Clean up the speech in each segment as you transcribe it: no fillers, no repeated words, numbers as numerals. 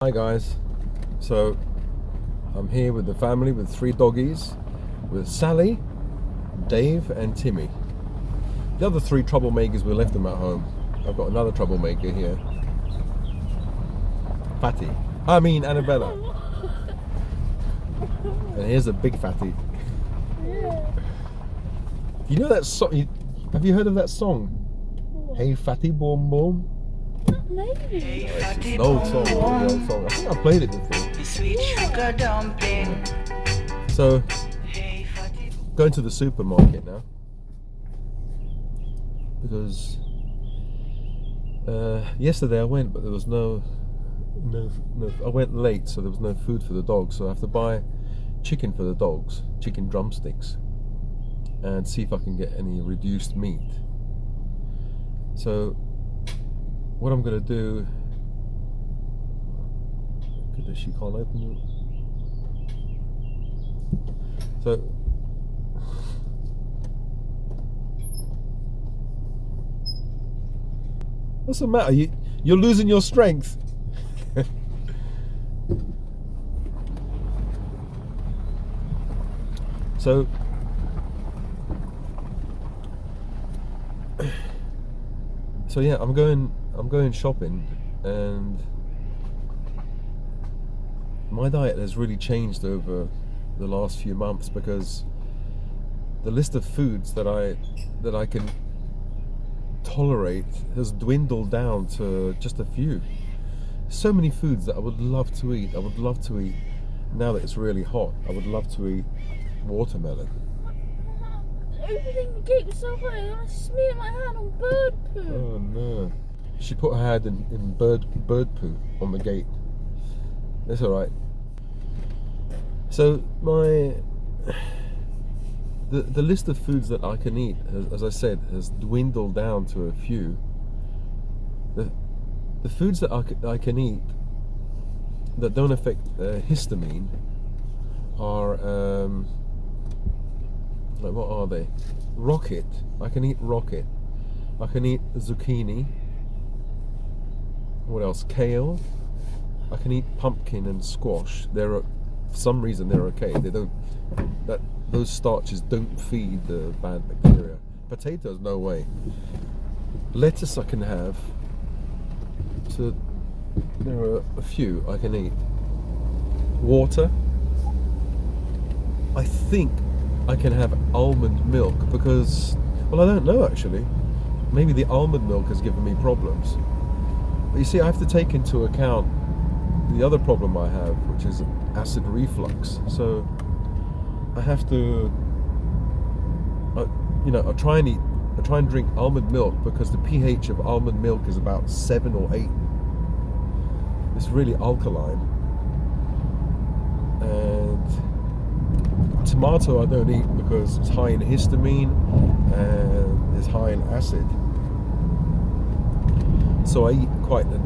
Hi guys, so I'm here with the family with 3 doggies, with Sally, Dave and Timmy. The other 3 troublemakers, we left them at home. I've got another troublemaker here, Annabella. And here's a big fatty. You know that song, have you heard of that song? Hey fatty boom boom? Maybe. It's an old song, I think I played it before. Sweet sugar dumpling. So, going to the supermarket now because yesterday I went, but there was no. I went late, so there was no food for the dogs. So I have to buy chicken for the dogs, chicken drumsticks, and see if I can get any reduced meat. So, what I'm gonna do? Goodness, she can't open it. So. What's the matter? You're losing your strength. So yeah, I'm going shopping, and my diet has really changed over the last few months because the list of foods that I can tolerate has dwindled down to just a few. So many foods that I would love to eat. Now that it's really hot, I would love to eat watermelon. Opening the gate was so hot, I smeared my hand on bird poo. Oh no. She put her hand in bird poo on the gate. That's alright. So the list of foods that I can eat, as I said, has dwindled down to a few. The foods that I can eat that don't affect histamine are like, what are they? Rocket. I can eat rocket. I can eat zucchini. What else? Kale. I can eat pumpkin and squash. For some reason they're okay. They don't. Those starches don't feed the bad bacteria. Potatoes, no way. Lettuce I can have. So there are a few I can eat. Water. I think I can have almond milk because, well, I don't know actually. Maybe the almond milk has given me problems. But you see, I have to take into account the other problem I have, which is acid reflux. So I have to, I try and drink almond milk because the pH of almond milk is about 7 or 8. It's really alkaline. And tomato I don't eat because it's high in histamine and it's high in acid. So I eat quite an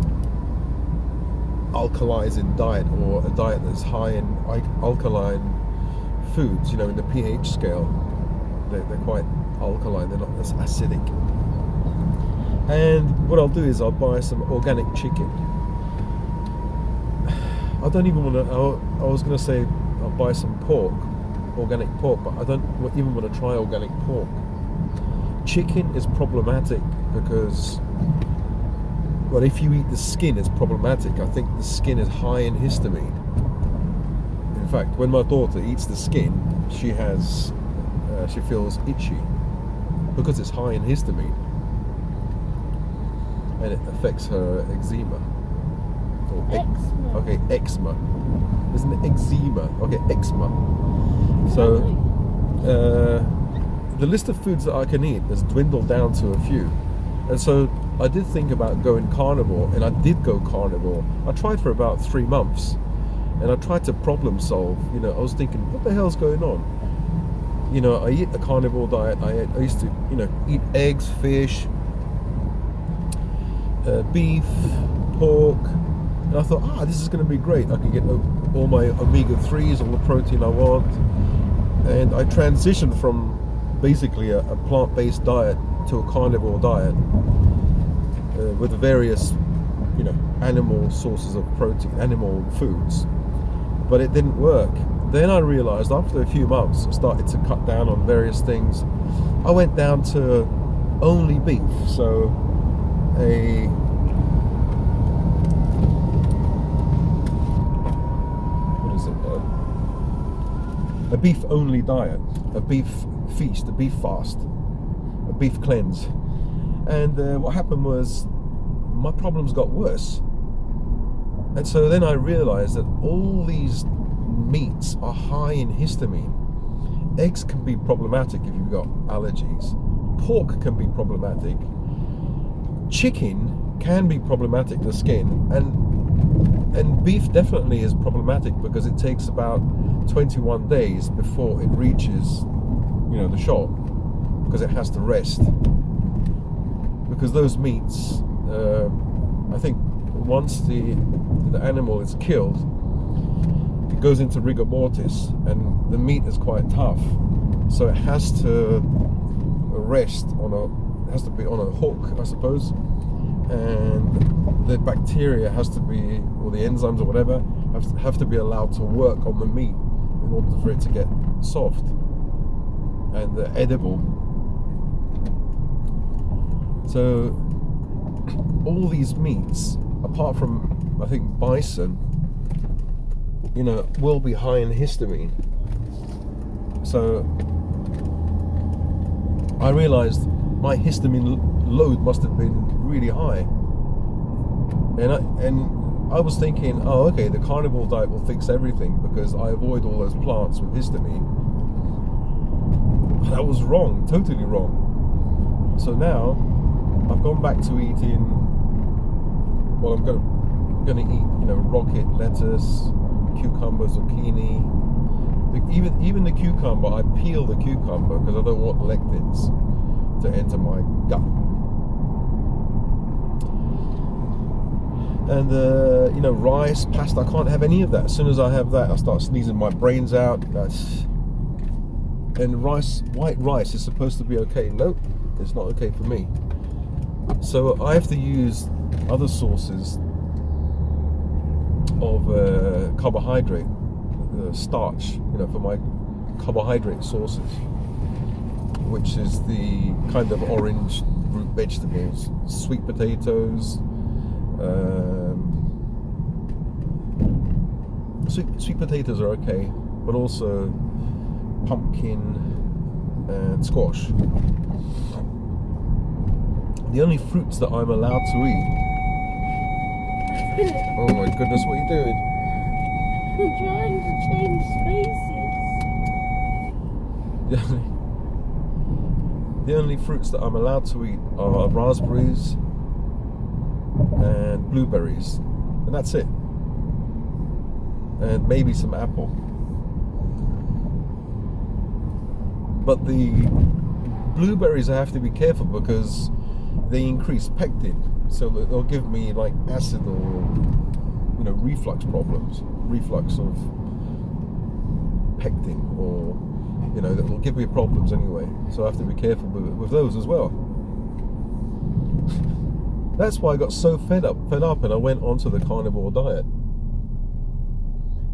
alkalizing diet, or a diet that's high in alkaline foods. In the pH scale, they're quite alkaline. They're not as acidic. And what I'll do is I'll buy some organic chicken. I don't even want to. I was going to say I'll buy some organic pork, but I don't even want to try organic pork. Chicken is problematic because, well, if you eat the skin, it's problematic. I think the skin is high in histamine. In fact, when my daughter eats the skin, she feels itchy because it's high in histamine, and it affects her eczema. Eczema. Isn't it eczema? Okay, eczema. So, the list of foods that I can eat has dwindled down to a few. And so I did think about going carnivore, and I did go carnivore. I tried for about 3 months, and I tried to problem solve. I was thinking, what the hell's going on? I eat a carnivore diet. I used to, eat eggs, fish, beef, pork. And I thought, this is going to be great. I can get all my omega-3s, all the protein I want. And I transitioned from basically a plant-based diet to a carnivore diet with various animal sources of protein, animal foods, but it didn't work. Then I realized after a few months, I started to cut down on various things. I went down to only beef, so a beef only diet, a beef feast, a beef fast, a beef cleanse. And what happened was my problems got worse. And so then I realized that all these meats are high in histamine. Eggs can be problematic if you've got allergies. Pork can be problematic. Chicken can be problematic to the skin, and beef definitely is problematic because it takes about 21 days before it reaches the shop, because it has to rest, because those meats I think once the animal is killed, it goes into rigor mortis, and the meat is quite tough, so it has to rest has to be on a hook, I suppose, and the bacteria has to be, or the enzymes or whatever, have to be allowed to work on the meat in order for it to get soft and edible. So all these meats, apart from I think bison, will be high in histamine. So I realized my histamine load must have been really high, and I was thinking, oh, okay, the carnivore diet will fix everything because I avoid all those plants with histamine. But I was wrong, totally wrong. So now I've gone back to eating. Well, I'm going to eat, rocket lettuce, cucumber, zucchini. Even the cucumber, I peel the cucumber because I don't want lectins to enter my gut. And rice, pasta, I can't have any of that. As soon as I have that, I start sneezing my brains out. And white rice is supposed to be okay. Nope, it's not okay for me. So I have to use other sources of carbohydrate, starch, for my carbohydrate sources, which is the kind of orange root vegetables, sweet potatoes. Sweet potatoes are okay, but also pumpkin and squash. The only fruits that I'm allowed to eat. Oh my goodness, what are you doing? I'm trying to change spaces. The only fruits that I'm allowed to eat are raspberries and blueberries, and that's it. And maybe some apple. But the blueberries, I have to be careful because they increase pectin, so they'll give me like acid or reflux problems, reflux of pectin, or that will give me problems anyway. So I have to be careful with those as well. That's why I got so fed up, and I went onto the carnivore diet.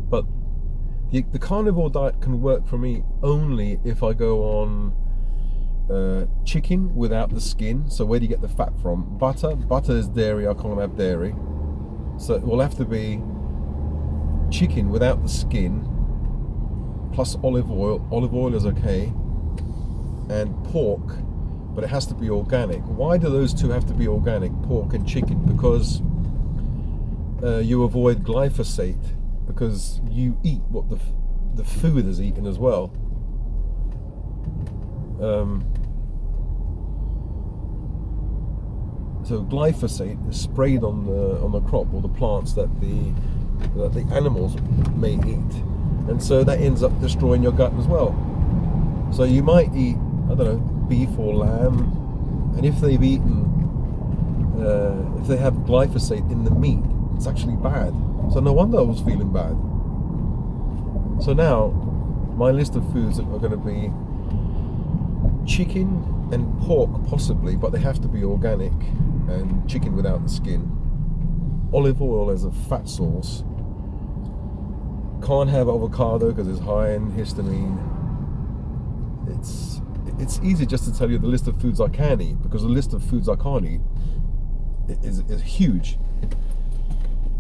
But the carnivore diet can work for me only if I go on chicken without the skin. So where do you get the fat from? Butter is dairy. I can't have dairy, so it will have to be chicken without the skin, plus olive oil. Olive oil is okay, and pork, but it has to be organic. Why do those two have to be organic, pork and chicken? Because you avoid glyphosate, because you eat what the food is eaten as well. So glyphosate is sprayed on the crop or the plants that the animals may eat, and so that ends up destroying your gut as well. So you might eat, I don't know, beef or lamb, and if they've eaten, if they have glyphosate in the meat, it's actually bad. So no wonder I was feeling bad. So now my list of foods are going to be chicken and pork possibly, but they have to be organic, and chicken without the skin. olive oil as a fat source. Can't have avocado because it's high in histamine. It's easy just to tell you the list of foods I can eat, because the list of foods I can't eat is huge.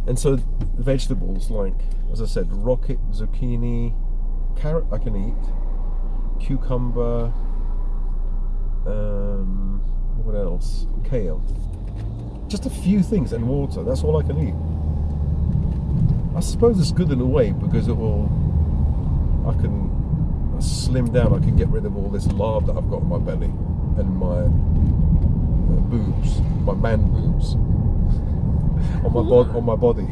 And so vegetables like, as I said, rocket, zucchini, carrot I can eat, cucumber, what else? Kale. Just a few things, and water. That's all I can eat. I suppose it's good in a way, because I can slim down. I can get rid of all this lard that I've got in my belly and my boobs, my man boobs on my body.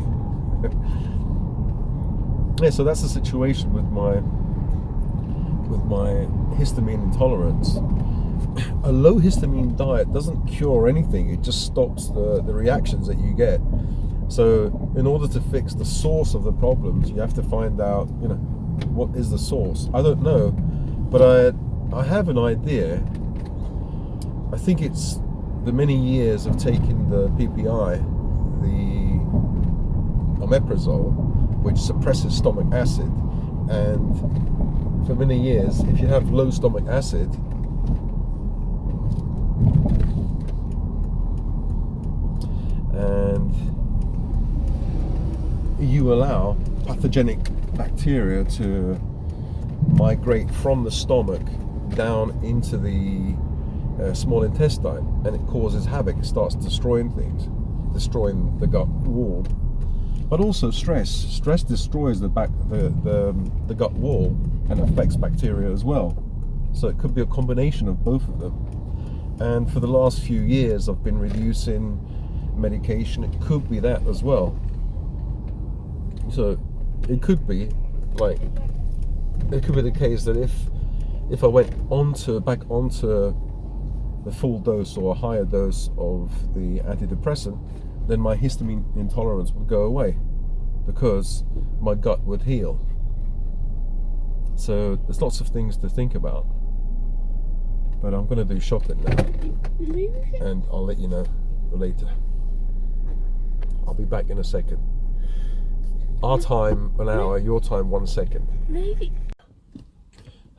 Yeah, so that's the situation with my histamine intolerance. A low histamine diet doesn't cure anything. It just stops the reactions that you get. So in order to fix the source of the problems, you have to find out, what is the source. I don't know, but I have an idea. I think it's the many years of taking the PPI, the omeprazole, which suppresses stomach acid. And for many years, if you have low stomach acid, and you allow pathogenic bacteria to migrate from the stomach down into the small intestine, and it causes havoc. It starts destroying things, destroying the gut wall. But also stress destroys the gut wall and affects bacteria as well. So it could be a combination of both of them. And for the last few years I've been reducing medication. It could be that as well. So it could be the case that if I went back onto the full dose or a higher dose of the antidepressant, then my histamine intolerance would go away, because my gut would heal. So there's lots of things to think about. But I'm going to do shopping now, and I'll let you know later. I'll be back in a second. Our time an hour, your time 1 second. Maybe.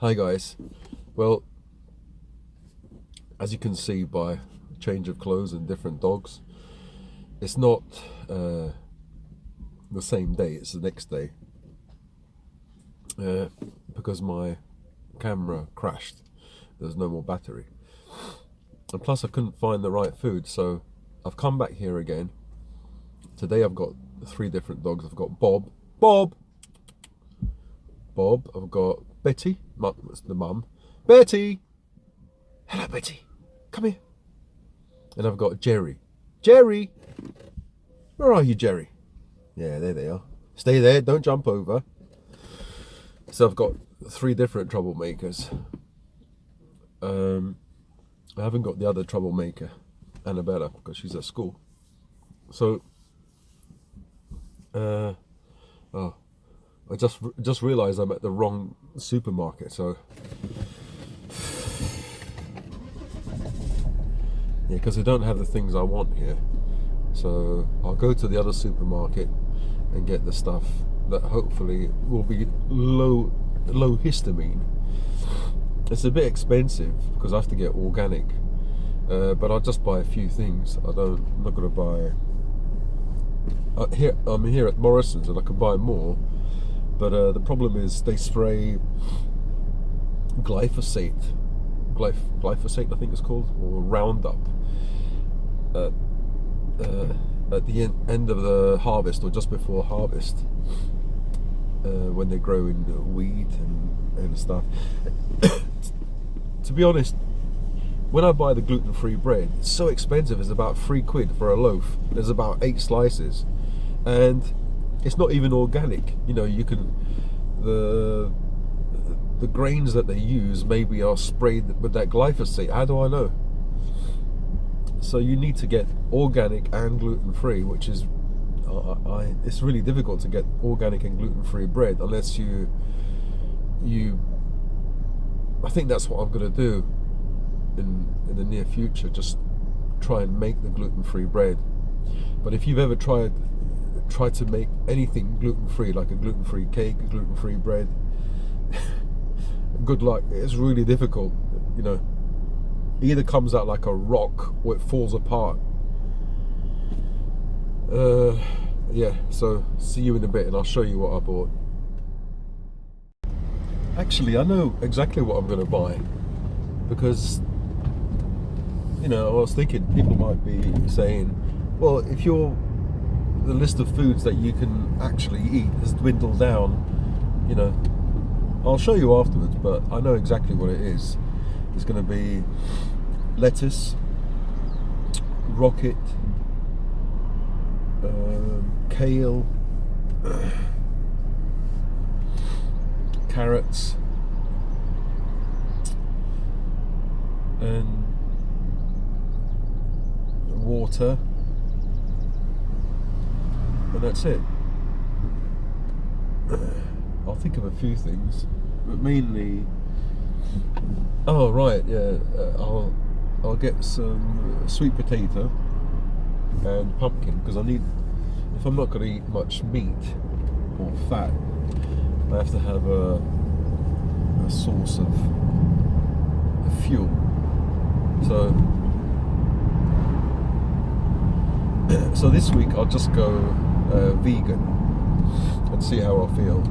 Hi guys. Well, as you can see by change of clothes and different dogs, it's not the same day, it's the next day, because my camera crashed. There's no more battery, and plus I couldn't find the right food, so I've come back here again. Today I've got 3 different dogs. I've got Bob, I've got Betty, that's the mum. Betty! Hello Betty, come here. And I've got Jerry. Where are you, Jerry? Yeah, there they are. Stay there, don't jump over. So I've got 3 different troublemakers. I haven't got the other troublemaker, Annabella, because she's at school. So I just realised I'm at the wrong supermarket. So yeah, because they don't have the things I want here. So I'll go to the other supermarket and get the stuff that hopefully will be low histamine. It's a bit expensive because I have to get organic, but I'll just buy a few things. I'm not going to buy. I'm here at Morrison's and I could buy more, but the problem is they spray glyphosate I think it's called, or Roundup, at the end of the harvest or just before harvest, when they're growing wheat and stuff. To be honest, when I buy the gluten-free bread, it's so expensive. It's about £3 for a loaf. There's about 8 slices, and it's not even organic. You can the grains that they use maybe are sprayed with that glyphosate. How do I know? So you need to get organic and gluten-free, which is it's really difficult to get organic and gluten-free bread unless you I think that's what I'm going to do in the near future. Just try and make the gluten-free bread. But if you've ever tried to make anything gluten-free, like a gluten-free cake, a gluten-free bread, good luck. It's really difficult. You know, it either comes out like a rock or it falls apart. Yeah, so see you in a bit and I'll show you what I bought. Actually, I know exactly what I'm going to buy, because, you know, I was thinking people might be saying, well, if the list of foods that you can actually eat has dwindled down, you know, I'll show you afterwards, but I know exactly what it is. It's going to be lettuce, rocket, kale, carrots, and water, and that's it. I'll think of a few things, but mainly, oh right, yeah, I'll get some sweet potato and pumpkin, because I need, if I'm not going to eat much meat or fat, I have to have a source of fuel. So this week I'll just go vegan and see how I feel.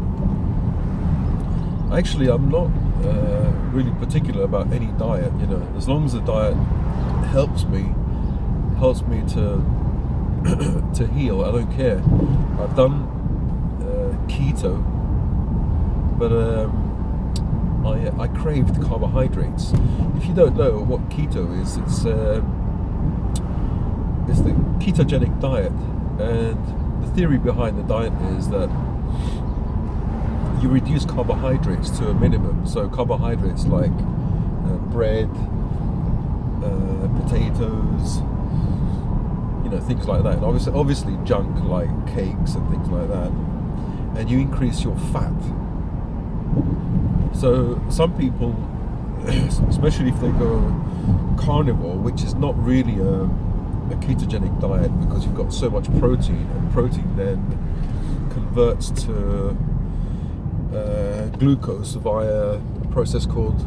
Actually, I'm not really particular about any diet, you know, as long as the diet helps me to heal, I don't care. I've done keto, but I craved carbohydrates. If you don't know what keto is, it's the ketogenic diet, and the theory behind the diet is that you reduce carbohydrates to a minimum. So carbohydrates like bread, potatoes, you know, things like that. And obviously junk like cakes and things like that. And you increase your fat. So some people, especially if they go carnivore, which is not really a ketogenic diet, because you've got so much protein, and protein then converts to glucose via a process called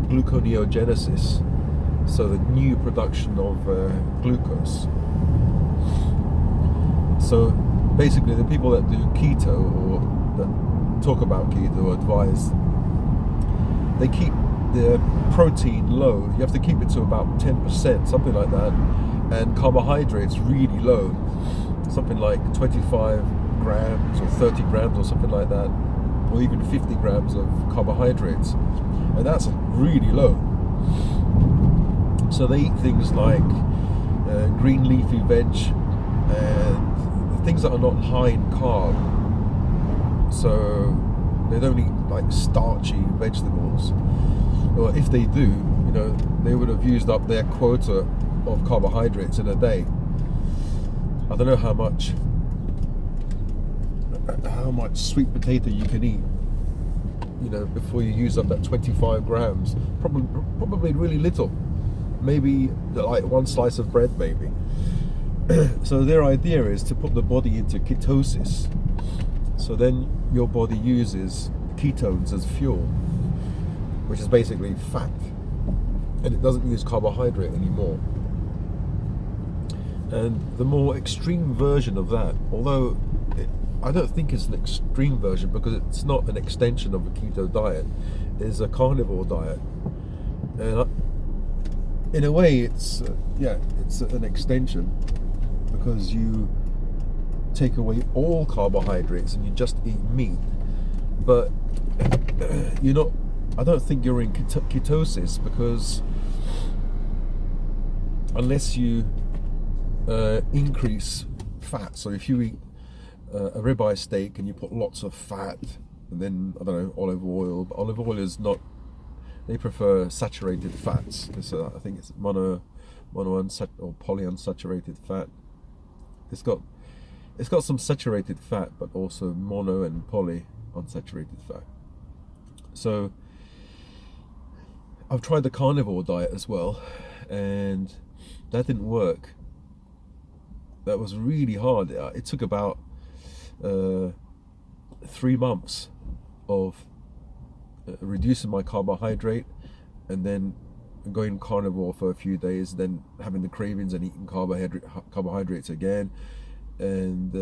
gluconeogenesis, so the new production of glucose. So basically the people that do keto, or that talk about keto, advise they keep the protein low. You have to keep it to about 10%, something like that, and carbohydrates really low, something like 25 grams or 30 grams or something like that, or even 50 grams of carbohydrates, and that's really low. So they eat things like green leafy veg and things that are not high in carb. So they don't eat like starchy vegetables, or if they do, you know, they would have used up their quota of carbohydrates in a day. I don't know how much sweet potato you can eat, you know, before you use up that 25 grams. Probably really little, maybe like one slice of bread maybe. So their idea is to put the body into ketosis, so then your body uses ketones as fuel, which is basically fat, and it doesn't use carbohydrate anymore. And the more extreme version of that, although I don't think it's an extreme version, because it's not an extension of a keto diet, is a carnivore diet. And in a way it's an extension, because you take away all carbohydrates and you just eat meat. But I don't think you're in ketosis, because unless you increase fat, so if you eat a ribeye steak and you put lots of fat, and then, I don't know, olive oil, but olive oil is not, they prefer saturated fats. I think it's mono or polyunsaturated fat. It's got some saturated fat, but also mono and poly unsaturated fat. So I've tried the carnivore diet as well, and that didn't work. that was really hard. It took about 3 months of reducing my carbohydrate, and then going carnivore for a few days, then having the cravings and eating carbohydrates again, and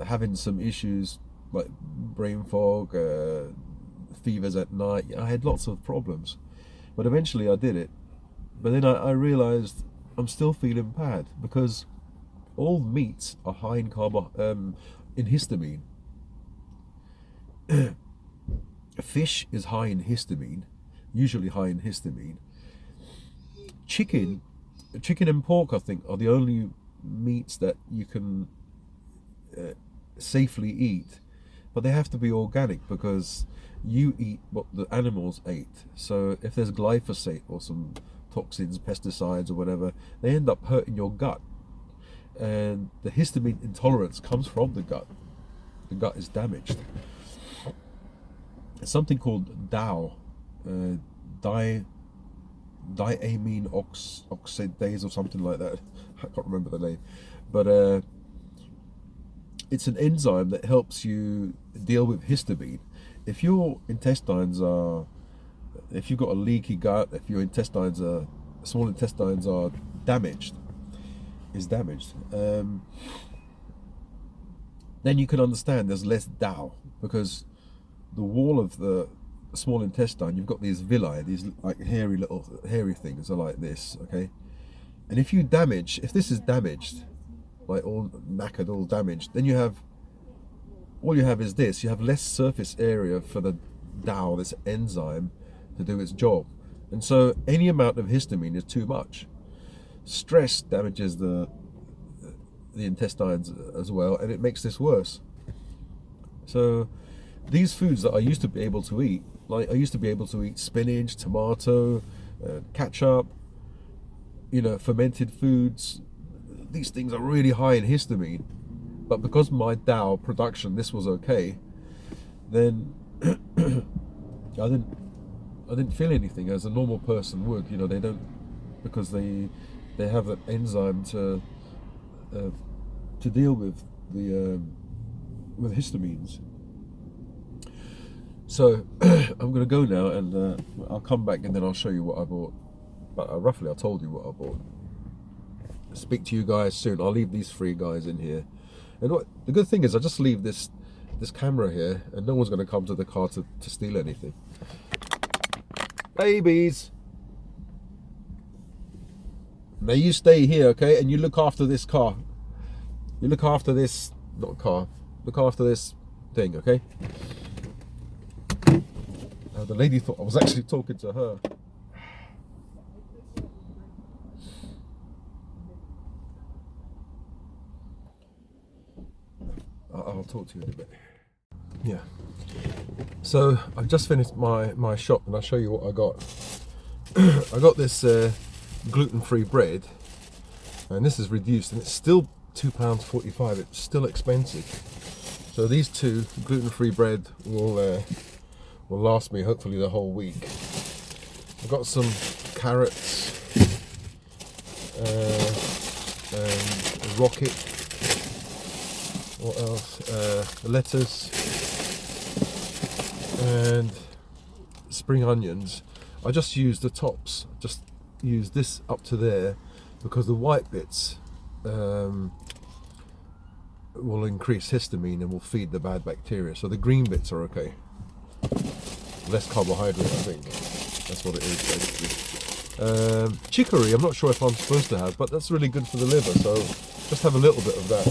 having some issues like brain fog, fevers at night. I had lots of problems, but eventually I did it. But then I realized I'm still feeling bad because all meats are high in in histamine. Fish is high in histamine, usually high in histamine. Chicken and pork, I think, are the only meats that you can safely eat, but they have to be organic because you eat what the animals ate. So if there's glyphosate or some toxins, pesticides or whatever, they end up hurting your gut, and the histamine intolerance comes from the gut. The gut is damaged. It's something called DAO, diamine oxidase or something like that. I can't remember the name, but it's an enzyme that helps you deal with histamine. If your intestines are, if you've got a leaky gut, if your small intestines are damaged, then you can understand there's less DAO, because the wall of the small intestine, you've got these villi, these like hairy things are like this, okay? And if this is damaged, like all knackered, all damaged, then all you have is this. You have less surface area for the DAO, this enzyme, to do its job. And so any amount of histamine is too much. Stress damages the intestines as well, and it makes this worse. So these foods that I used to be able to eat, like I used to be able to eat spinach, tomato, ketchup, fermented foods. These things are really high in histamine, but because my DAO production, this was okay, then I didn't feel anything as a normal person would. They don't, because they have an enzyme to deal with histamines. So I'm going to go now, and I'll come back and then I'll show you what I bought. But roughly I told you what I bought. Speak to you guys soon. I'll leave these 3 guys in here. And the good thing is I just leave this camera here, and no one's going to come to the car to steal anything. Babies! Now you stay here, okay? And you look after this car. You look after this, not car, look after this thing, okay? The lady thought I was actually talking to her. I'll talk to you in a bit. Yeah. So I've just finished my shop, and I'll show you what I got. I got this gluten-free bread, and this is reduced, and it's still £2.45. It's still expensive. So these 2 gluten-free bread will last me hopefully the whole week. I've got some carrots and rocket. What else? Lettuce and spring onions. I just use the tops. Just use this up to there, because the white bits will increase histamine and will feed the bad bacteria. So the green bits are okay. Less carbohydrate, I think. That's what it is, basically. Chicory, I'm not sure if I'm supposed to have, but that's really good for the liver, so just have a little bit of that.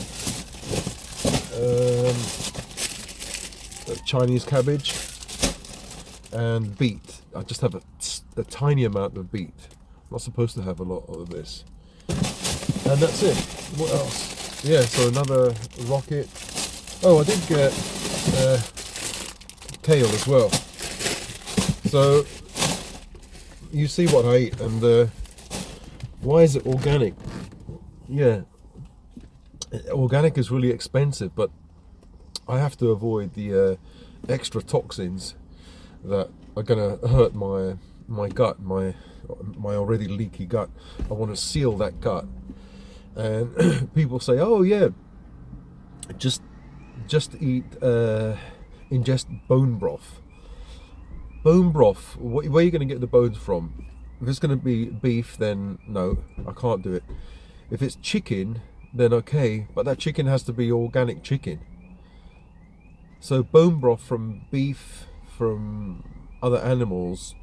Chinese cabbage and beet. I just have a tiny amount of beet. I'm not supposed to have a lot of this. And that's it. What else? Yeah, so another rocket. Oh, I did get kale as well. So you see what I eat, and why is it organic? Yeah, organic is really expensive, but I have to avoid the extra toxins that are going to hurt my gut, my already leaky gut. I want to seal that gut, And people say, oh yeah, just eat, ingest bone broth. Bone broth, where are you going to get the bones from? If it's going to be beef, then no, I can't do it. If it's chicken, then okay, but that chicken has to be organic chicken. So bone broth from beef, from other animals,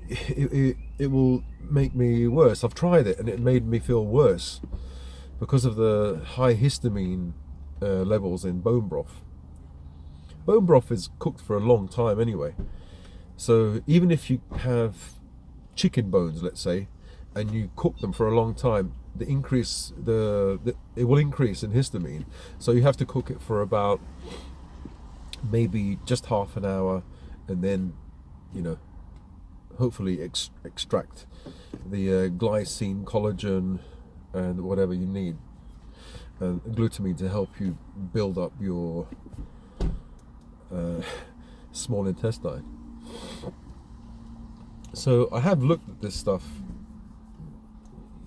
it will make me worse. I've tried it and it made me feel worse because of the high histamine levels in bone broth. Bone broth is cooked for a long time anyway. So even if you have chicken bones, let's say, and you cook them for a long time, it will increase in histamine. So you have to cook it for about maybe just half an hour, and then, hopefully extract the glycine, collagen, and whatever you need, and glutamine to help you build up your small intestine. So I have looked at this stuff,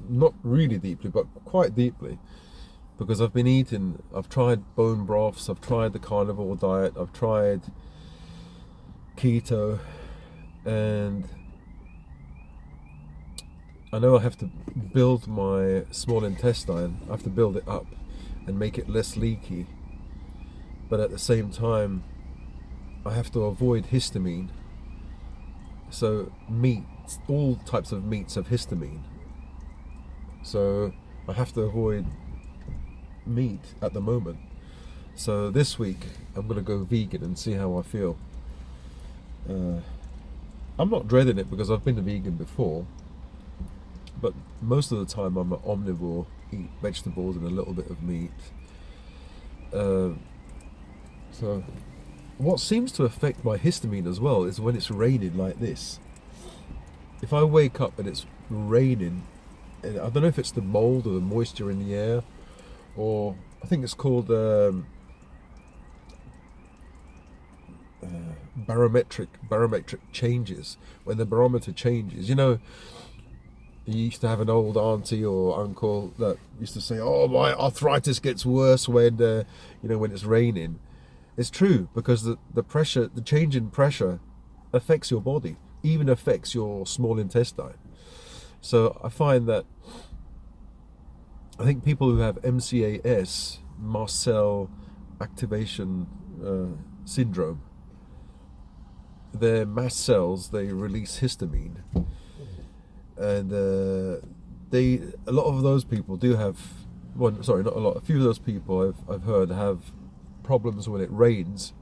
not really deeply, but quite deeply, because I've tried bone broths, I've tried the carnivore diet, I've tried keto, and I know I have to build my small intestine, I have to build it up and make it less leaky, but at the same time I have to avoid histamine. So meats, all types of meats have histamine, so I have to avoid meat at the moment. So this week I'm going to go vegan and see how I feel. I'm not dreading it because I've been a vegan before, but most of the time I'm an omnivore, eat vegetables and a little bit of meat. So what seems to affect my histamine as well is when it's raining like this. If I wake up and it's raining, and I don't know if it's the mold or the moisture in the air, or I think it's called barometric changes. When the barometer changes, you used to have an old auntie or uncle that used to say, "Oh, my arthritis gets worse when when it's raining." It's true, because the pressure, the change in pressure, affects your body, even affects your small intestine. So I find that I think people who have MCAS, mast cell activation syndrome, their mast cells, they release histamine, and a lot of those people do have, well, sorry, not a lot, a few of those people I've heard have problems when it rains,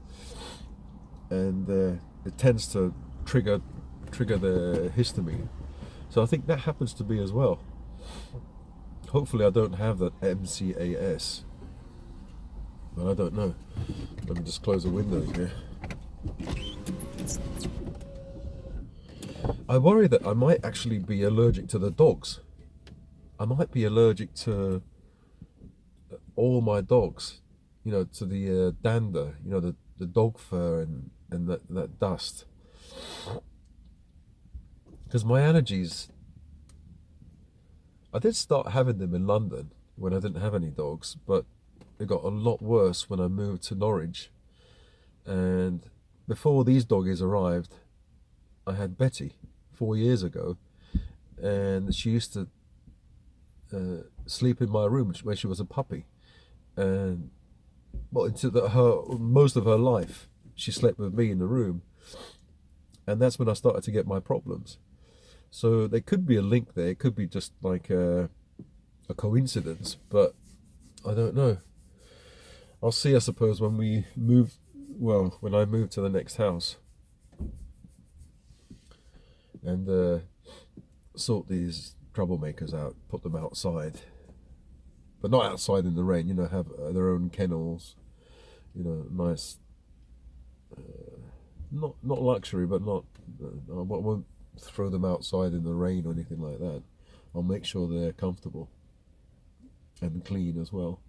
and it tends to trigger the histamine. So I think that happens to me as well. Hopefully I don't have that MCAS, but I don't know. Let me just close the windows here. I worry that I might actually be allergic to the dogs. I might be allergic to all my dogs, to the dander, the dog fur and that dust. Because my allergies, I did start having them in London when I didn't have any dogs, but it got a lot worse when I moved to Norwich. And before these doggies arrived, I had Betty 4 years ago, and she used to sleep in my room when she was a puppy, and most of her life she slept with me in the room, and that's when I started to get my problems. So there could be a link there. It could be just like a coincidence, but I don't know. I'll see, I suppose, when we move. Well, when I move to the next house and sort these troublemakers out, put them outside, but not outside in the rain. Have their own kennels. Nice. Not luxury, but not. I won't throw them outside in the rain or anything like that. I'll make sure they're comfortable and clean as well.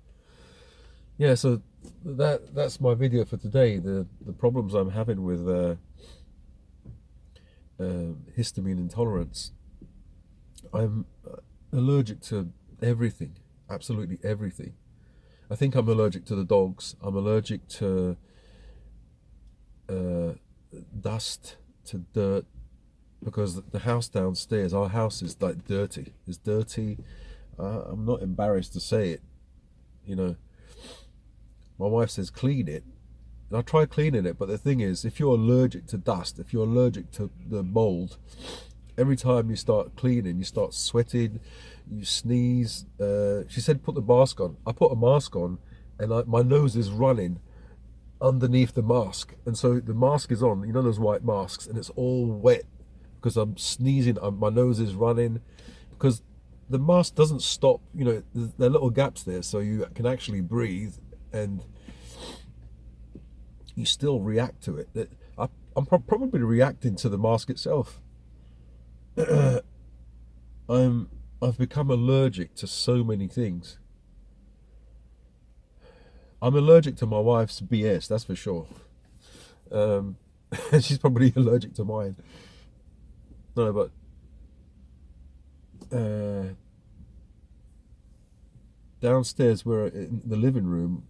Yeah, so that's my video for today. The problems I'm having with histamine intolerance. I'm allergic to everything, absolutely everything. I think I'm allergic to the dogs. I'm allergic to uh, dust, to dirt, because the house downstairs, our house is like dirty. It's dirty. I'm not embarrassed to say it. You know, my wife says clean it, and I try cleaning it. But the thing is, if you're allergic to dust, if you're allergic to the mold, every time you start cleaning, you start sweating, you sneeze. She said put the mask on. I put a mask on, and my nose is running underneath the mask, and so the mask is on. You know those white masks, and it's all wet because I'm sneezing. My nose is running because the mask doesn't stop. You know, there are little gaps there, so you can actually breathe, and you still react to it. I'm probably reacting to the mask itself. I've become allergic to so many things. I'm allergic to my wife's BS, that's for sure. Um, she's probably allergic to mine. No, but downstairs, we're in the living room.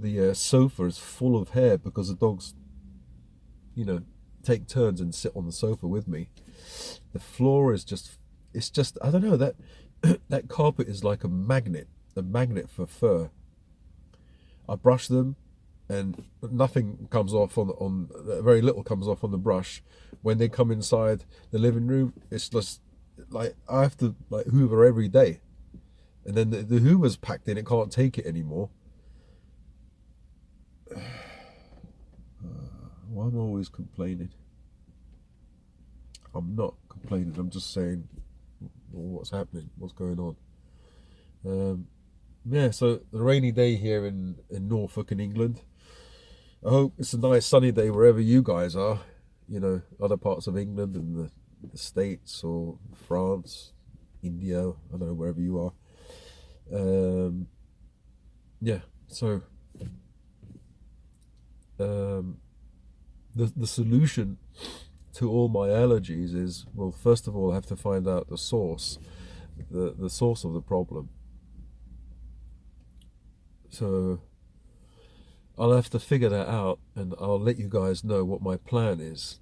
The sofa is full of hair because the dogs, you know, take turns and sit on the sofa with me. The floor is it's just, I don't know, that that carpet is like a magnet for fur. I brush them, and nothing comes off on very little comes off on the brush. When they come inside the living room, it's just like I have to like hoover every day, and then the hoover's packed in, it can't take it anymore. Why am I always complaining? I'm not complaining, I'm just saying what's happening, what's going on. Yeah, so the rainy day here in Norfolk in England. I hope it's a nice sunny day wherever you guys are. You know, other parts of England and the States or France, India, I don't know, wherever you are. Yeah, so the solution to all my allergies is, well, first of all, I have to find out the source, the source of the problem. So I'll have to figure that out, and I'll let you guys know what my plan is.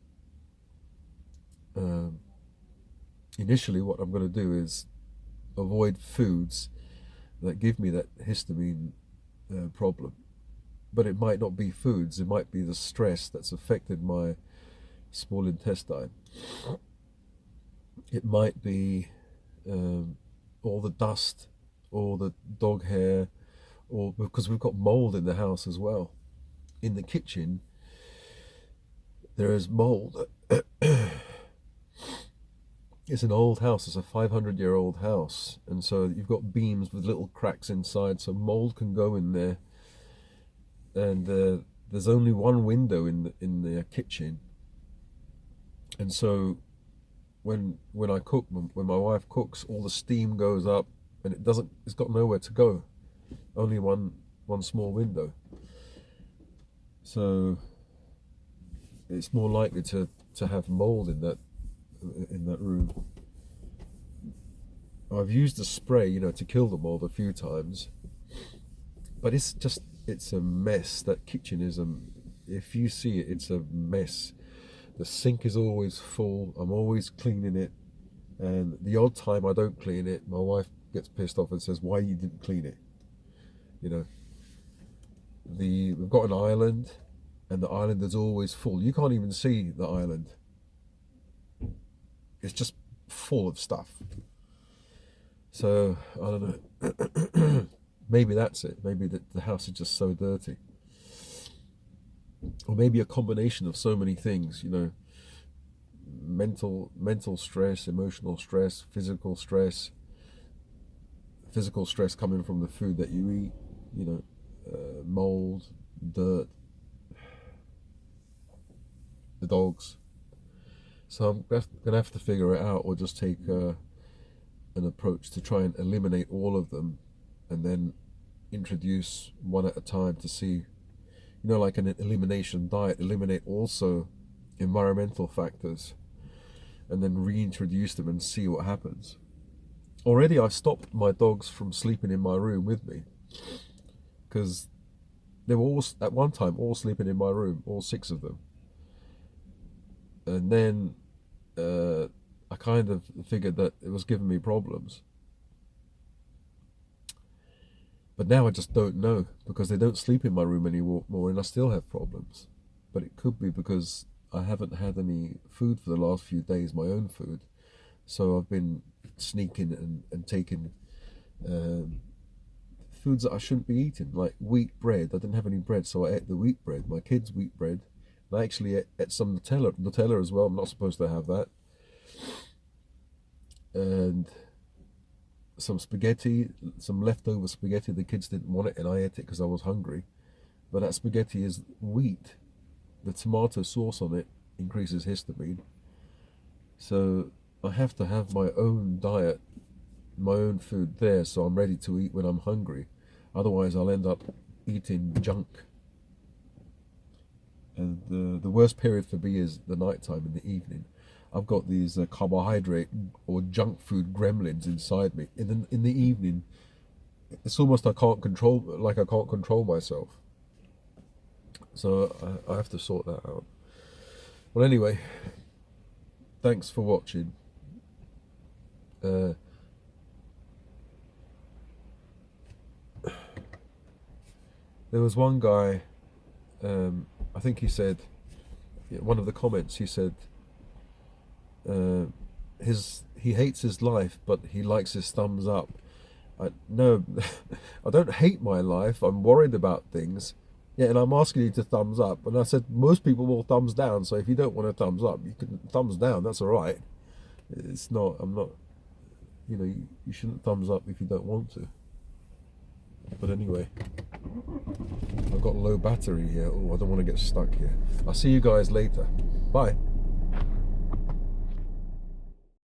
Initially, what I'm going to do is avoid foods that give me that histamine problem. But it might not be foods, it might be the stress that's affected my small intestine. It might be all the dust, all the dog hair, or because we've got mold in the house as well. In the kitchen, there is mold. It's an old house, it's a 500-year-old house, and so you've got beams with little cracks inside, so mold can go in there. And there's only one window in the kitchen, and so when I cook, when my wife cooks, all the steam goes up, and it's got nowhere to go, only one small window. So it's more likely to have mold in that room. I've used a spray, you know, to kill the mold a few times, but it's a mess. That kitchen is if you see it, it's a mess. The sink is always full. I'm always cleaning it, and the odd time I don't clean it, my wife gets pissed off and says, "Why you didn't clean it?" You know, we've got an island, and the island is always full. You can't even see the island. It's just full of stuff. So I don't know. Maybe that's it. Maybe the house is just so dirty, or maybe a combination of so many things. You know, mental stress, emotional stress, physical stress. Physical stress coming from the food that you eat. You know, mold, dirt, the dogs. So I'm gonna have to figure it out, or just take an approach to try and eliminate all of them, and then introduce one at a time to see, you know, like an elimination diet, eliminate also environmental factors. and then reintroduce them and see what happens. Already I've stopped my dogs from sleeping in my room with me, because they were all, at one time, all sleeping in my room, all 6 of them. And then I kind of figured that it was giving me problems. But now I just don't know, because they don't sleep in my room anymore and I still have problems. But it could be because I haven't had any food for the last few days, my own food. So I've been sneaking and taking foods that I shouldn't be eating, like wheat bread. I didn't have any bread, so I ate the wheat bread, my kids' wheat bread. And I actually ate some Nutella as well. I'm not supposed to have that. And some spaghetti, some leftover spaghetti. The kids didn't want it and I ate it because I was hungry. But that spaghetti is wheat. The tomato sauce on it increases histamine. So I have to have my own diet, my own food there, so I'm ready to eat when I'm hungry. Otherwise I'll end up eating junk. And the worst period for me is the night time, in the evening. I've got these carbohydrate or junk food gremlins inside me. In the evening, it's almost I can't control myself. So I have to sort that out. Well, anyway, thanks for watching. There was one guy, I think he said, one of the comments, he said, he hates his life, but he likes his thumbs up. No, I don't hate my life. I'm worried about things. Yeah, and I'm asking you to thumbs up. And I said, most people will thumbs down. So if you don't want a thumbs up, you can thumbs down. That's all right. It's not, I'm not, you shouldn't thumbs up if you don't want to. But anyway, I've got low battery here. Oh, I don't want to get stuck here. I'll see you guys later. Bye.